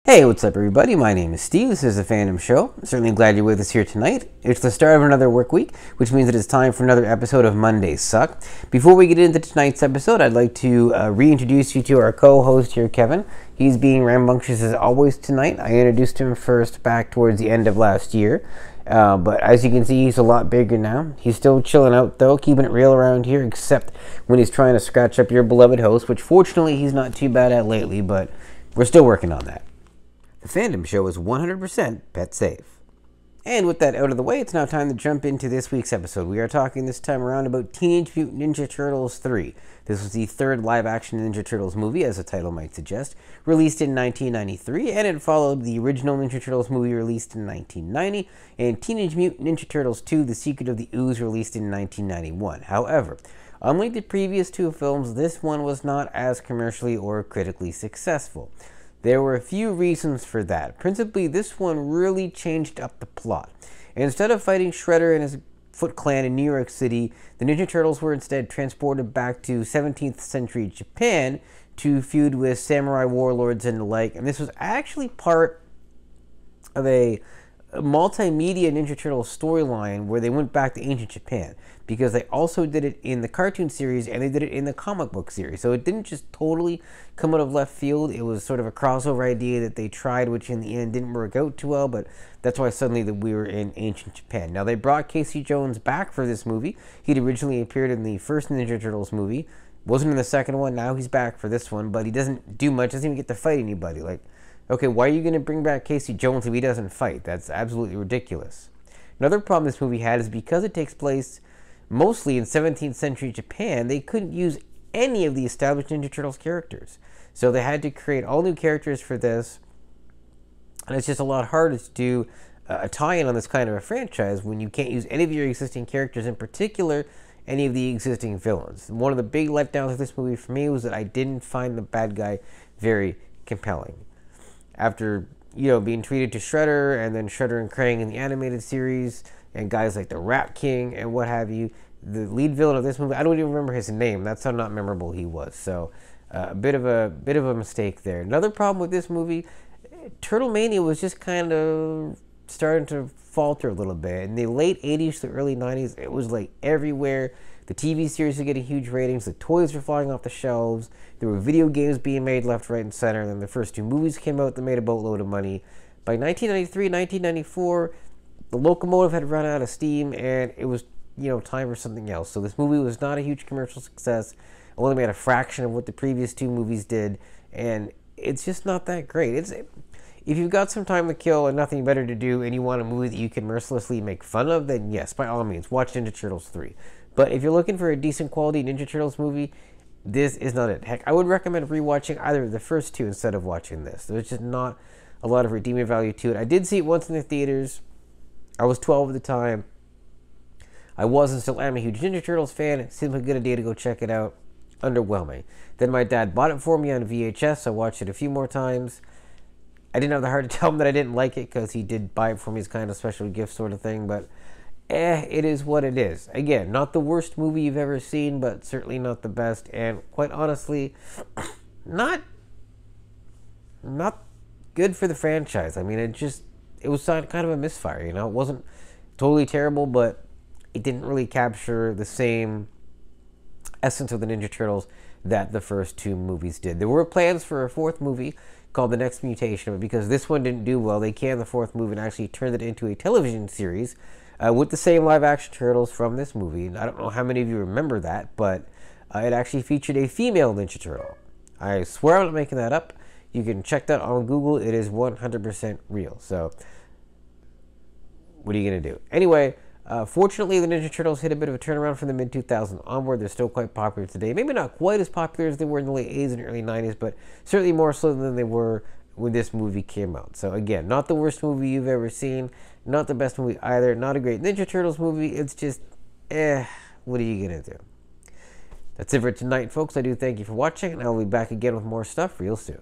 Hey, what's up everybody? My name is Steve. This is The Fandom Show. I'm certainly glad you're with us here tonight. It's the start of another work week, which means it is time for another episode of Mondays Suck. Before we get into tonight's episode, I'd like to reintroduce you to our co-host here, Kevin. He's being rambunctious as always tonight. I introduced him first back towards the end of last year. But as you can see, he's a lot bigger now. He's still chilling out, though, keeping it real around here, except when he's trying to scratch up your beloved host, which fortunately he's not too bad at lately, but we're still working on that. The Fandom Show is 100% pet safe. And with that out of the way, it's now time to jump into this week's episode. We are talking this time around about Teenage Mutant Ninja Turtles 3. This was the third live-action Ninja Turtles movie, as the title might suggest, released in 1993, and it followed the original Ninja Turtles movie released in 1990, and Teenage Mutant Ninja Turtles 2, The Secret of the Ooze, released in 1991. However, unlike the previous two films, this one was not as commercially or critically successful. There were a few reasons for that. Principally, this one really changed up the plot. Instead of fighting Shredder and his Foot Clan in New York City, the Ninja Turtles were instead transported back to 17th century Japan to feud with samurai warlords and the like. And this was actually part of a multimedia Ninja Turtles storyline where they went back to ancient Japan, because they also did it in the cartoon series and they did it in the comic book series. So it didn't just totally come out of left field. It was sort of a crossover idea that they tried, which in the end didn't work out too well, but that's why suddenly that we were in ancient Japan. Now, they brought Casey Jones back for this movie. He'd originally appeared in the first Ninja Turtles movie, wasn't in the second one. Now he's back for this one, but he doesn't do much, doesn't even get to fight anybody. Like, okay, why are you going to bring back Casey Jones if he doesn't fight? That's absolutely ridiculous. Another problem this movie had is because it takes place mostly in 17th century Japan, they couldn't use any of the established Ninja Turtles characters. So they had to create all new characters for this, and it's just a lot harder to do a tie-in on this kind of a franchise when you can't use any of your existing characters, in particular, any of the existing villains. One of the big letdowns of this movie for me was that I didn't find the bad guy very compelling. After, being treated to Shredder, and then Shredder and Krang in the animated series, and guys like the Rat King and what have you, the lead villain of this movie, I don't even remember his name. That's how not memorable he was. So a bit of a mistake there. Another problem with this movie, Turtle Mania was just kind of starting to falter a little bit. In the late 80s to early 90s, it was like everywhere. The TV series were getting huge ratings. The toys were flying off the shelves. There were video games being made left, right, and center. And then the first two movies came out that made a boatload of money. By 1993, 1994, the locomotive had run out of steam, and it was, time for something else. So this movie was not a huge commercial success. It only made a fraction of what the previous two movies did, and it's just not that great. If you've got some time to kill and nothing better to do, and you want a movie that you can mercilessly make fun of, then yes, by all means, watch Ninja Turtles 3. But if you're looking for a decent quality Ninja Turtles movie, this is not it. Heck, I would recommend rewatching either of the first two instead of watching this. There's just not a lot of redeeming value to it. I did see it once in the theaters. I was 12 at the time. I was and still am a huge Ninja Turtles fan. It seemed like a good idea to go check it out. Underwhelming. Then my dad bought it for me on VHS. I watched it a few more times. I didn't have the heart to tell him that I didn't like it, because he did buy it for me as kind of special gift sort of thing. But it is what it is. Again, not the worst movie you've ever seen, but certainly not the best. And quite honestly, not good for the franchise. I mean, it was kind of a misfire, It wasn't totally terrible, but it didn't really capture the same essence of the Ninja Turtles that the first two movies did. There were plans for a fourth movie called The Next Mutation, but because this one didn't do well, they canned the fourth movie and actually turned it into a television series with the same live-action Turtles from this movie. I don't know how many of you remember that, but it actually featured a female Ninja Turtle. I swear I'm not making that up. You can check that on Google. It is 100% real. So, what are you going to do? Anyway, fortunately, the Ninja Turtles hit a bit of a turnaround from the mid-2000s onward. They're still quite popular today. Maybe not quite as popular as they were in the late 80s and early 90s, but certainly more so than they were when this movie came out. So, again, not the worst movie you've ever seen. Not the best movie either. Not a great Ninja Turtles movie. It's just, what are you going to do? That's it for tonight, folks. I do thank you for watching, and I'll be back again with more stuff real soon.